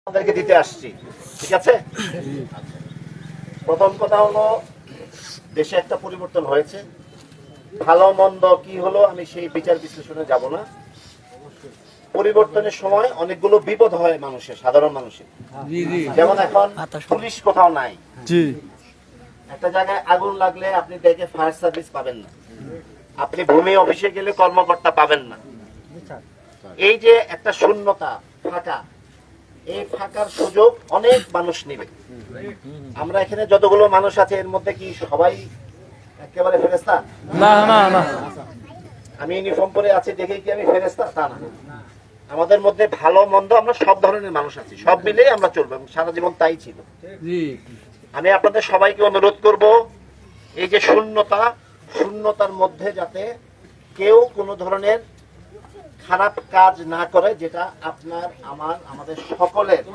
আপনাদেরকে দিতে আসছি, ঠিক আছে? প্রথম কথা হলো, দেশে একটা পরিবর্তন হয়েছে। ভালো মন্দ কি হলো আমি সেই বিচার বিশ্লেষণে যাব না। পরিবর্তনের সময় অনেকগুলো বিপদ হয় মানুষের, সাধারণ মানুষের। যেমন এখন পুলিশ কোথাও নাই, একটা জায়গায় আগুন লাগলে আপনি দেখে ফায়ার সার্ভিস পাবেন না, আপনি ভূমি অফিসে গেলে কর্মকর্তা পাবেন না। এই যে একটা শূন্যতা, ফাঁকা, এই ফাঁকার সুযোগ অনেক মানুষ নেবে। আমরা এখানে যতগুলো মানুষ আছে এর মধ্যে কি সবাই একেবারে ফেরেশতা? না না না, আমি ইউনিফর্ম পরে আছি দেখে কি আমি ফেরেশতা? তা না। আমাদের মধ্যে ভালো মন্দ আমরা সব ধরনের মানুষ আছি, সব মিলেই আমরা চলবো, এবং সারা জীবন তাই ছিল। আমি আপনাদের সবাইকে অনুরোধ করব, এই যে শূন্যতা, শূন্যতার মধ্যে যাতে কেউ কোনো ধরনের খারাপ কাজ না করে, যেটা আপনার, আমার, আমাদের সকলের